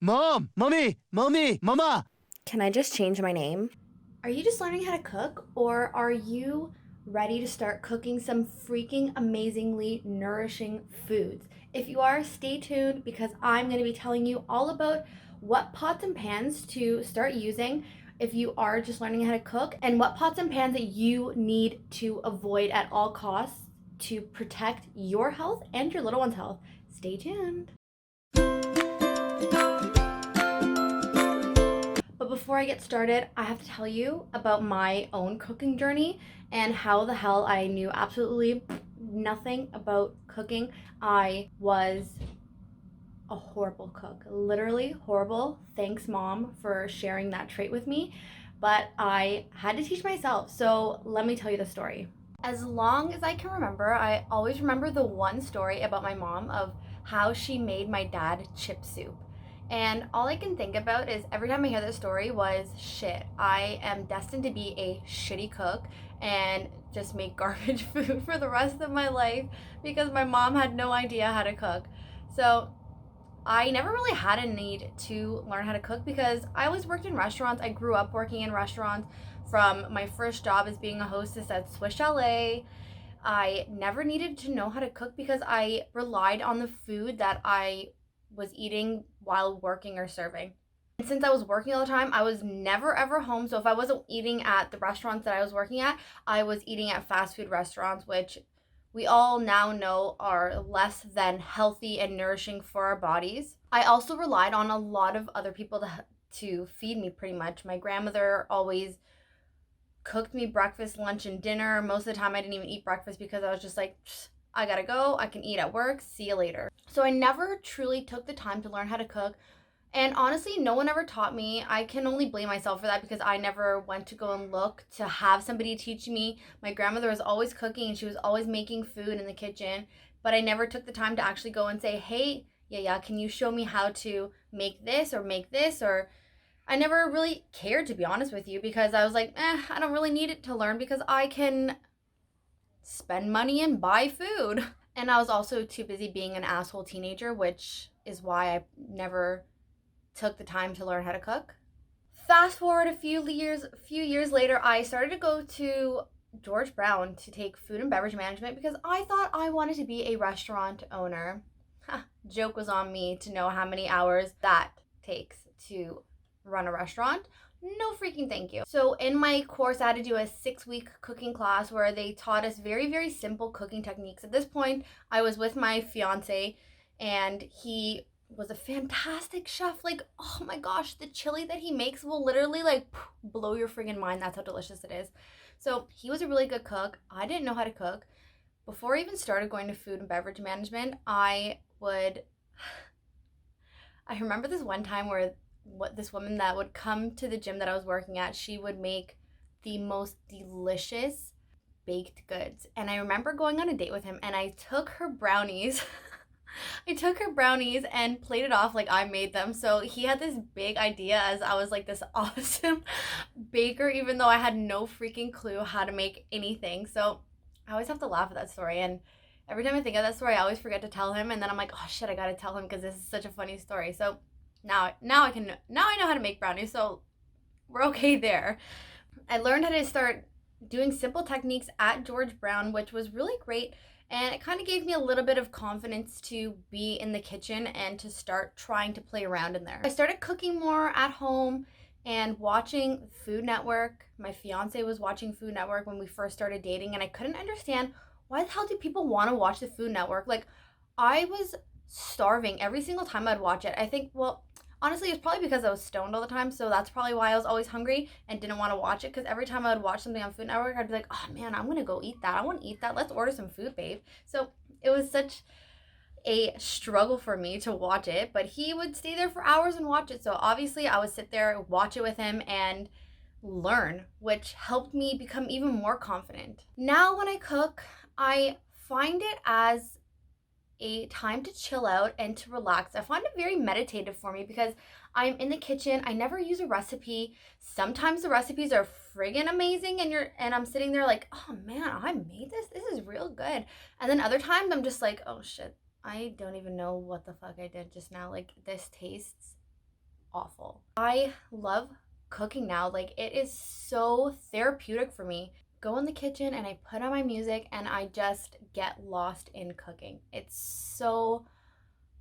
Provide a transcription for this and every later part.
Mom! Mommy! Mama! Can I just change my name? Are you just learning how to cook, or are you ready to start cooking some freaking amazingly nourishing foods? If you are, stay tuned because I'm going to be telling you all about what pots and pans to start using if you are just learning how to cook, and what pots and pans that you need to avoid at all costs to protect your health and your little one's health. Stay tuned. But before I get started, I have to tell you about my own cooking journey and how the hell I knew absolutely nothing about cooking. I was a horrible cook, literally horrible. Thanks, Mom, for sharing that trait with me. But I had to teach myself. So let me tell you the story. As long as I can remember, I always remember the one story about my mom of how she made my dad chip soup. And all I can think about is every time I hear this story was shit, I am destined to be a shitty cook and just make garbage food for the rest of my life because my mom had no idea how to cook. So I never really had a need to learn how to cook because I always worked in restaurants. I grew up working in restaurants from my first job as being a hostess at Swiss Chalet. I never needed to know how to cook because I relied on the food that I was eating while working or serving. And since I was working all the time, I was never ever home. So if I wasn't eating at the restaurants that I was working at, I was eating at fast food restaurants, which we all now know are less than healthy and nourishing for our bodies. I also relied on a lot of other people to feed me pretty much. My grandmother always cooked me breakfast, lunch, and dinner. Most of the time, I didn't even eat breakfast because I was just like, I gotta go. I can eat at work. See you later. So I never truly took the time to learn how to cook. And honestly, no one ever taught me. I can only blame myself for that because I never went to go and look to have somebody teach me. My grandmother was always cooking and she was always making food in the kitchen, but I never took the time to actually go and say, hey, yeah, can you show me how to make this or make this? Or I never really cared, to be honest with you, because I was like, I don't really need it to learn because I can spend money and buy food. And I was also too busy being an asshole teenager, which is why I never took the time to learn how to cook. Fast forward a few years later, I started to go to George Brown to take food and beverage management because I thought I wanted to be a restaurant owner. Joke was on me to know how many hours that takes to run a restaurant. No freaking thank you. So in my course, I had to do a 6-week cooking class where they taught us very, very simple cooking techniques. At this point, I was with my fiance and he was a fantastic chef. Like, oh my gosh, the chili that he makes will literally like blow your friggin' mind. That's how delicious it is. So he was a really good cook. I didn't know how to cook. Before I even started going to food and beverage management, I remember this one time where this woman that would come to the gym that I was working at, she would make the most delicious baked goods. And I remember going on a date with him and I took her brownies. I took her brownies and played it off like I made them. So he had this big idea as I was like this awesome baker, even though I had no freaking clue how to make anything. So I always have to laugh at that story. And every time I think of that story, I always forget to tell him. And then I'm like, oh shit, I gotta tell him because this is such a funny story. So now I know how to make brownies. So we're okay there. I learned how to start doing simple techniques at George Brown, which was really great. And it kind of gave me a little bit of confidence to be in the kitchen and to start trying to play around in there. I started cooking more at home and watching Food Network. My fiance was watching Food Network when we first started dating, and I couldn't understand why the hell do people want to watch the Food Network? Like, I was starving every single time I'd watch it. I think, well, honestly, it's probably because I was stoned all the time, so that's probably why I was always hungry and didn't want to watch it. Because every time I would watch something on Food Network, I'd be like, "Oh man, I'm gonna go eat that. I want to eat that. Let's order some food, babe." So it was such a struggle for me to watch it, but he would stay there for hours and watch it. So obviously, I would sit there, watch it with him, and learn, which helped me become even more confident. Now, when I cook, I find it as a time to chill out and to relax. I find it very meditative for me because I'm in the kitchen. I never use a recipe. Sometimes the recipes are friggin' amazing and I'm sitting there like, "Oh man, I made this. This is real good." And then other times I'm just like, "Oh shit. I don't even know what the fuck I did just now. Like this tastes awful. I love cooking now. Like, it is so therapeutic for me. Go in the kitchen and I put on my music and I just get lost in cooking. It's so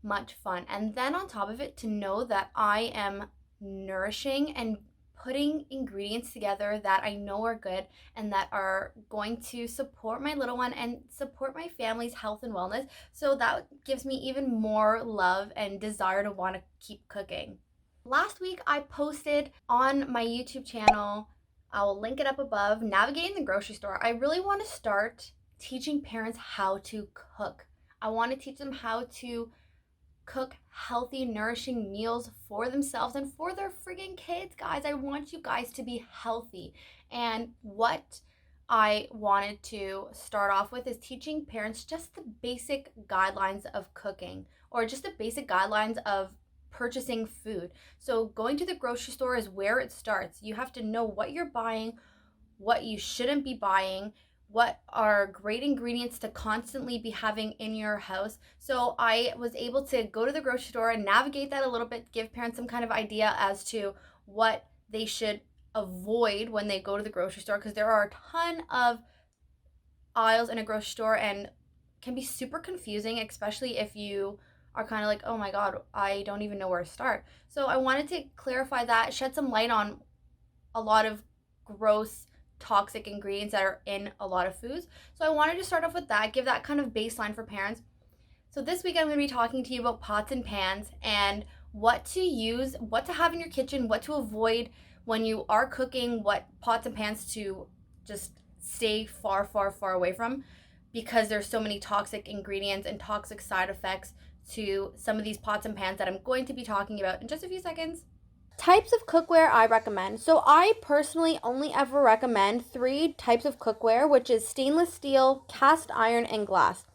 much fun. And then on top of it, to know that I am nourishing and putting ingredients together that I know are good and that are going to support my little one and support my family's health and wellness. So that gives me even more love and desire to want to keep cooking. Last week, I posted on my YouTube channel, I will link it up above, navigating the grocery store. I really want to start teaching parents how to cook. I want to teach them how to cook healthy, nourishing meals for themselves and for their friggin' kids, guys. I want you guys to be healthy. And what I wanted to start off with is teaching parents just the basic guidelines of cooking, or just the basic guidelines of purchasing food. So going to the grocery store is where it starts. You have to know what you're buying, what you shouldn't be buying, what are great ingredients to constantly be having in your house. So I was able to go to the grocery store and navigate that a little bit, give parents some kind of idea as to what they should avoid when they go to the grocery store, because there are a ton of aisles in a grocery store and can be super confusing, especially if you are kind of like, oh my God, I don't even know where to start. So I wanted to clarify that, shed some light on a lot of gross toxic ingredients that are in a lot of foods. So I wanted to start off with that, give that kind of baseline for parents. So this week I'm going to be talking to you about pots and pans and what to use, what to have in your kitchen, what to avoid when you are cooking, what pots and pans to just stay far, far, far away from, because there's so many toxic ingredients and toxic side effects to some of these pots and pans that I'm going to be talking about in just a few seconds. Types of cookware I recommend. So I personally only ever recommend 3 types of cookware, which is stainless steel, cast iron, and glass.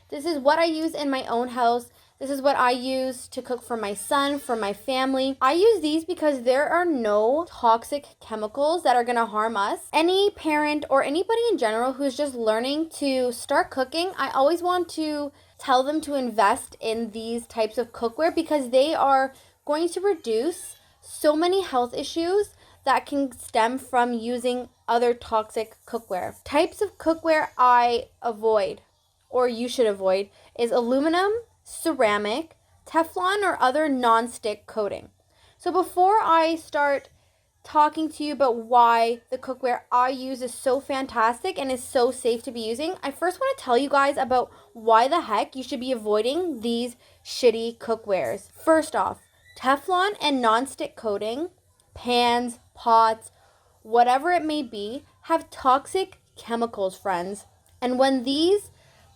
This is what I use in my own house. This is what I use to cook for my son, for my family. I use these because there are no toxic chemicals that are going to harm us. Any parent or anybody in general who's just learning to start cooking, I always want to tell them to invest in these types of cookware because they are going to reduce so many health issues that can stem from using other toxic cookware. Types of cookware I avoid, or you should avoid, is aluminum, ceramic, Teflon, or other non-stick coating. So before I start talking to you about why the cookware I use is so fantastic and is so safe to be using, I first want to tell you guys about why the heck you should be avoiding these shitty cookwares. First off, Teflon and non-stick coating, pans, pots, whatever it may be, have toxic chemicals, friends. And when these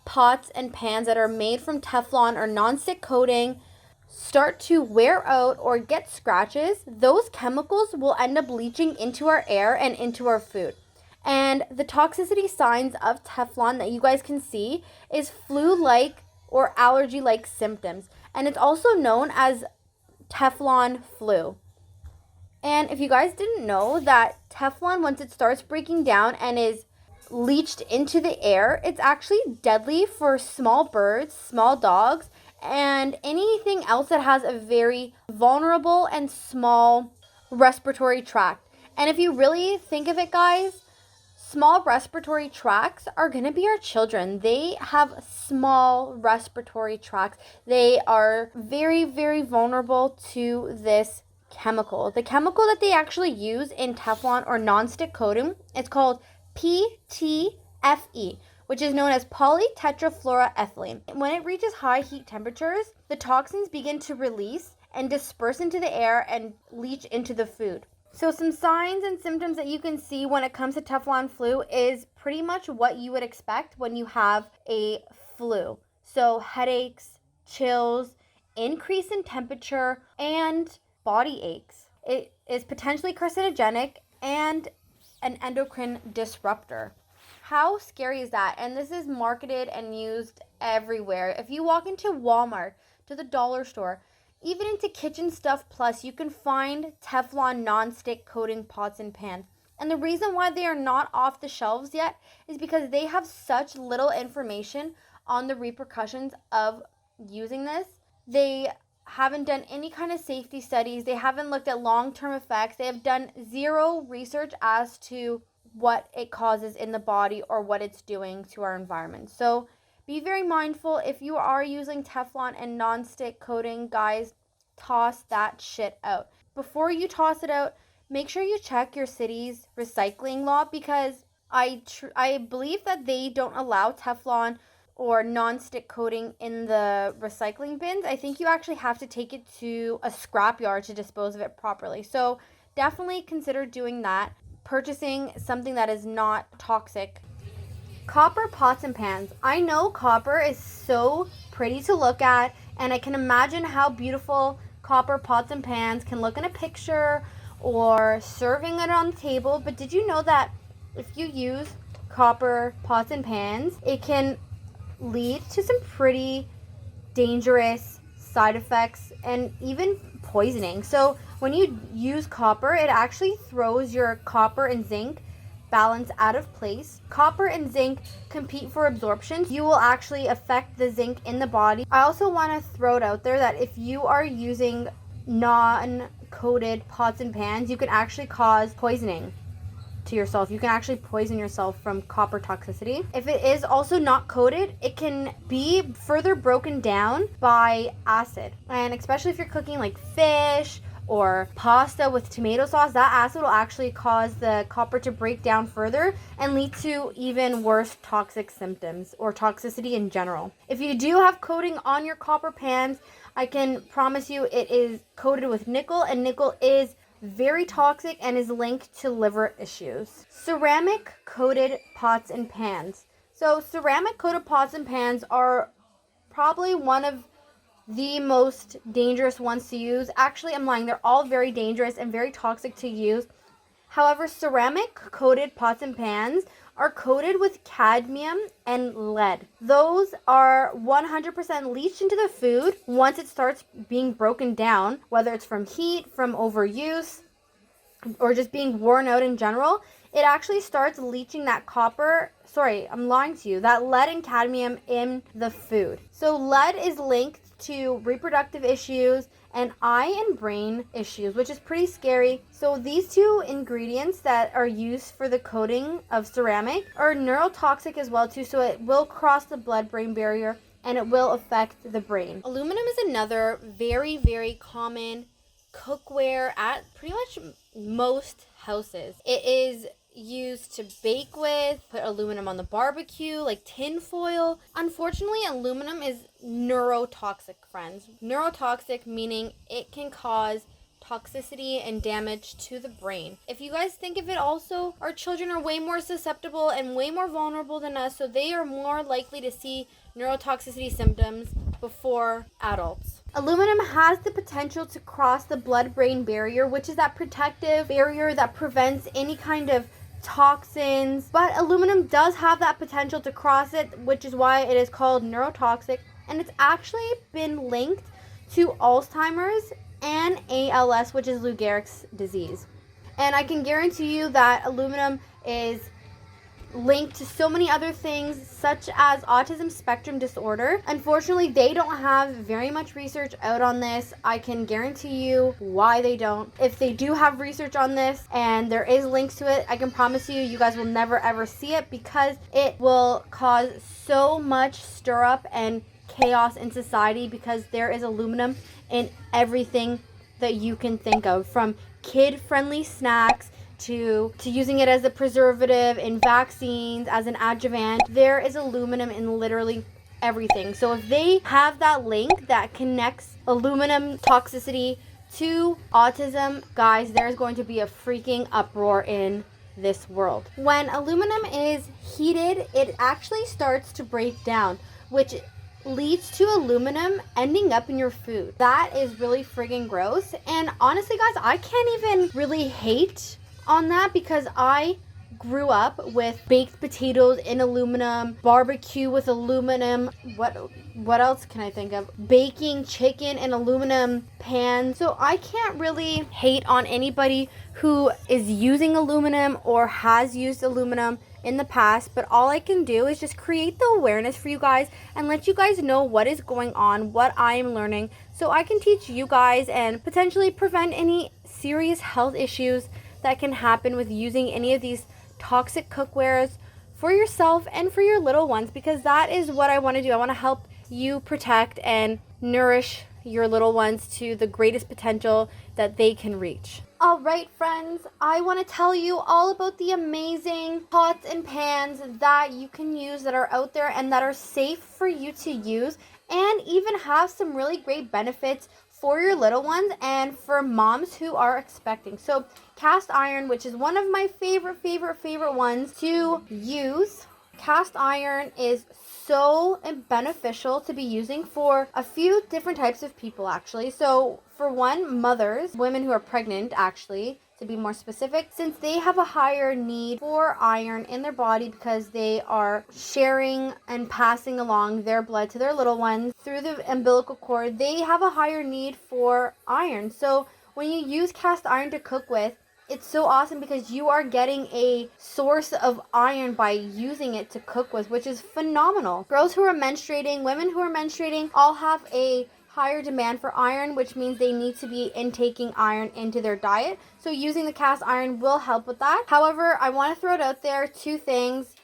pots and pans that are made from Teflon or non-stick coating start to wear out or get scratches, those chemicals will end up leaching into our air and into our food. And the toxicity signs of Teflon that you guys can see is flu-like or allergy-like symptoms. And it's also known as Teflon flu. And if you guys didn't know that Teflon, once it starts breaking down and is leached into the air, it's actually deadly for small birds, small dogs, and anything else that has a very vulnerable and small respiratory tract. And if you really think of it, guys, small respiratory tracts are going to be our children. They have small respiratory tracts. They are very, very vulnerable to this chemical. The chemical that they actually use in Teflon or non-stick coating, it's called PTFE, which is known as polytetrafluoroethylene. When it reaches high heat temperatures, the toxins begin to release and disperse into the air and leach into the food. So some signs and symptoms that you can see when it comes to Teflon flu is pretty much what you would expect when you have a flu. So headaches, chills, increase in temperature, and body aches. It is potentially carcinogenic and an endocrine disruptor. How scary is that? And this is marketed and used everywhere. If you walk into Walmart, to the dollar store, even into Kitchen Stuff Plus, you can find Teflon non-stick coating pots and pans. And the reason why they are not off the shelves yet is because they have such little information on the repercussions of using this. They haven't done any kind of safety studies. They haven't looked at long-term effects. They have done zero research as to what it causes in the body or what it's doing to our environment. So be very mindful. If you are using Teflon and non-stick coating, guys, toss that shit out. Before you toss it out, make sure you check your city's recycling law, because I believe that they don't allow Teflon or non-stick coating in the recycling bins. I think you actually have to take it to a scrapyard to dispose of it properly. So definitely consider doing that. Purchasing something that is not toxic. Copper pots and pans. I know copper is so pretty to look at, and I can imagine how beautiful copper pots and pans can look in a picture or serving it on the table. But did you know that if you use copper pots and pans, it can lead to some pretty dangerous side effects and even poisoning? So when you use copper, it actually throws your copper and zinc balance out of place. Copper and zinc compete for absorption. You will actually affect the zinc in the body. I also want to throw it out there that if you are using non-coated pots and pans, you can actually cause poisoning to yourself. You can actually poison yourself from copper toxicity. If it is also not coated, it can be further broken down by acid. And especially if you're cooking like fish or pasta with tomato sauce, that acid will actually cause the copper to break down further and lead to even worse toxic symptoms or toxicity in general. If you do have coating on your copper pans, I can promise you it is coated with nickel, and nickel is very toxic and is linked to liver issues. Ceramic coated pots and pans. So ceramic coated pots and pans are probably one of the most dangerous ones to use. Actually, I'm lying. They're all very dangerous and very toxic to use. However, ceramic coated pots and pans are coated with cadmium and lead. Those are 100% leached into the food once it starts being broken down, whether it's from heat, from overuse, or just being worn out in general. It actually starts leaching that that lead and cadmium in the food. So lead is linked to reproductive issues and eye and brain issues, which is pretty scary. So these two ingredients that are used for the coating of ceramic are neurotoxic as well too, so it will cross the blood-brain barrier and it will affect the brain. Aluminum is another very, very common cookware at pretty much most houses. It is used to bake with, put aluminum on the barbecue, like tin foil. Unfortunately, aluminum is neurotoxic, friends. Neurotoxic meaning it can cause toxicity and damage to the brain. If you guys think of it also, our children are way more susceptible and way more vulnerable than us, so they are more likely to see neurotoxicity symptoms before adults. Aluminum has the potential to cross the blood-brain barrier, which is that protective barrier that prevents any kind of toxins, but aluminum does have that potential to cross it, which is why it is called neurotoxic, and it's actually been linked to Alzheimer's and ALS, which is Lou Gehrig's disease. And I can guarantee you that aluminum is linked to so many other things, such as autism spectrum disorder. Unfortunately, they don't have very much research out on this. I can guarantee you why they don't. If they do have research on this and there is links to it, I can promise you, you guys will never ever see it, because it will cause so much stir up and chaos in society, because there is aluminum in everything that you can think of, from kid-friendly snacks to using it as a preservative in vaccines, as an adjuvant. There is aluminum in literally everything. So if they have that link that connects aluminum toxicity to autism, guys, there's going to be a freaking uproar in this world. When aluminum is heated, it actually starts to break down, which leads to aluminum ending up in your food. That is really friggin' gross. And honestly, guys, I can't even really hate on that, because I grew up with baked potatoes in aluminum, barbecue with aluminum, what else can I think of? Baking chicken in aluminum pans. So I can't really hate on anybody who is using aluminum or has used aluminum in the past, but all I can do is just create the awareness for you guys and let you guys know what is going on, what I am learning, so I can teach you guys and potentially prevent any serious health issues that can happen with using any of these toxic cookwares for yourself and for your little ones, because that is what I want to do. I want to help you protect and nourish your little ones to the greatest potential that they can reach. All right, friends, I want to tell you all about the amazing pots and pans that you can use that are out there and that are safe for you to use, and even have some really great benefits for your little ones and for moms who are expecting. So cast iron, which is one of my favorite ones to use. Cast iron is so beneficial to be using for a few different types of people, actually. So for one, mothers, women who are pregnant, actually, to be more specific, since they have a higher need for iron in their body because they are sharing and passing along their blood to their little ones through the umbilical cord, they have a higher need for iron. So when you use cast iron to cook with, it's so awesome because you are getting a source of iron by using it to cook with, which is phenomenal. Girls who are menstruating, women who are menstruating, all have a higher demand for iron, which means they need to be intaking iron into their diet. So using the cast iron will help with that. However, I want to throw it out there, two things.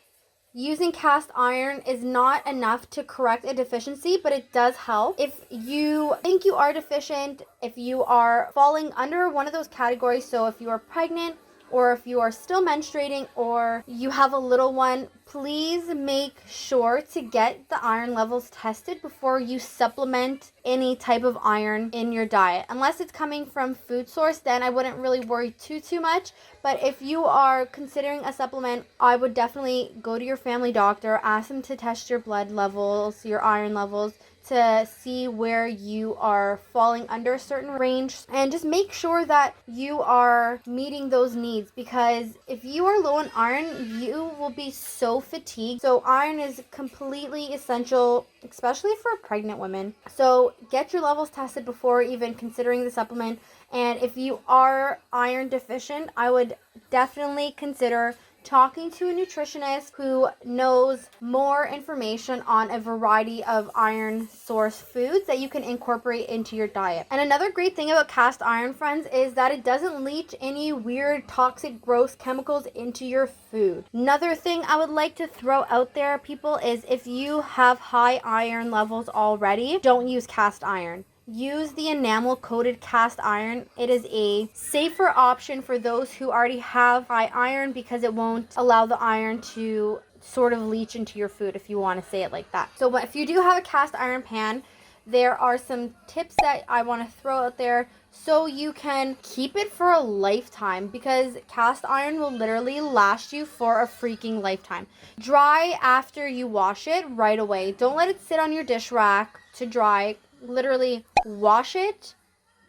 Using cast iron is not enough to correct a deficiency, but it does help. If you think you are deficient, if you are falling under one of those categories, so if you are pregnant, or if you are still menstruating, or you have a little one, please make sure to get the iron levels tested before you supplement any type of iron in your diet. Unless it's coming from food source, then I wouldn't really worry too much. But if you are considering a supplement, I would definitely go to your family doctor, ask them to test your blood levels, your iron levels, to see where you are falling under a certain range, and just make sure that you are meeting those needs, because if you are low on iron, you will be so fatigued. So iron is completely essential, especially for pregnant women. So get your levels tested before even considering the supplement. And if you are iron deficient, I would definitely consider talking to a nutritionist who knows more information on a variety of iron source foods that you can incorporate into your diet. And another great thing about cast iron, friends, is that it doesn't leach any weird, toxic, gross chemicals into your food. Another thing I would like to throw out there, people, is if you have high iron levels already, don't use cast iron. Use the enamel coated cast iron. It is a safer option for those who already have high iron because it won't allow the iron to sort of leach into your food, if you want to say it like that. So if you do have a cast iron pan, there are some tips that I want to throw out there so you can keep it for a lifetime, because cast iron will literally last you for a freaking lifetime. Dry after you wash it right away. Don't let it sit on your dish rack to dry. Literally wash it,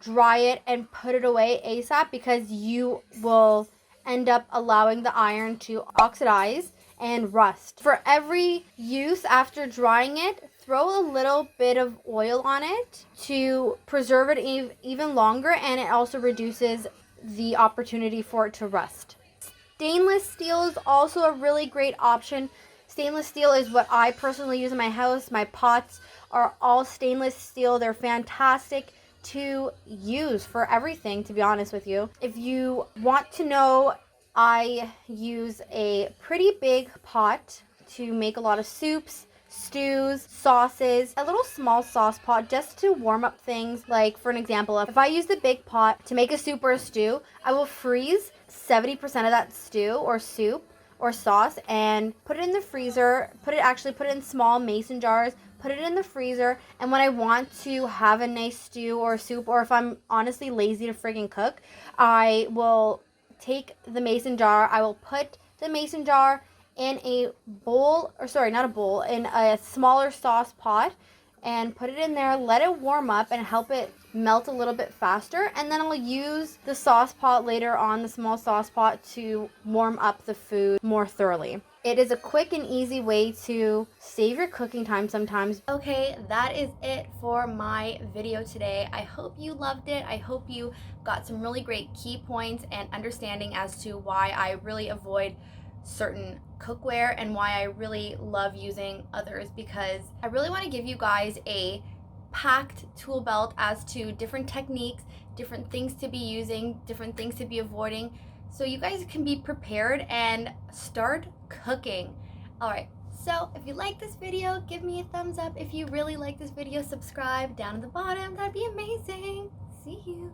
dry it, and put it away ASAP, because you will end up allowing the iron to oxidize and rust. For every use after drying it, throw a little bit of oil on it to preserve it even longer, and it also reduces the opportunity for it to rust. Stainless steel is also a really great option. Stainless steel is what I personally use in my house. My pots are all stainless steel. They're fantastic to use for everything, to be honest with you. If you want to know, I use a pretty big pot to make a lot of soups, stews, sauces, a little small sauce pot just to warm up things. Like, for an example, if I use the big pot to make a soup or a stew, I will freeze 70% of that stew or soup or sauce and put it in the freezer, put it in small mason jars, put it in the freezer, and when I want to have a nice stew or soup, or if I'm honestly lazy to friggin' cook, I will take the mason jar, I will put the mason jar in a bowl, or sorry, not a bowl, in a smaller sauce pot, and put it in there, let it warm up and help it melt a little bit faster, and then I'll use the sauce pot later on, the small sauce pot, to warm up the food more thoroughly. It is a quick and easy way to save your cooking time sometimes. Okay, that is it for my video today. I hope you loved it. I hope you got some really great key points and understanding as to why I really avoid certain cookware and why I really love using others, because I really want to give you guys a packed tool belt as to different techniques, different things to be using, different things to be avoiding, so you guys can be prepared and start cooking. All right, so if you like this video, give me a thumbs up. If you really like this video, subscribe down at the bottom. That'd be amazing. See you.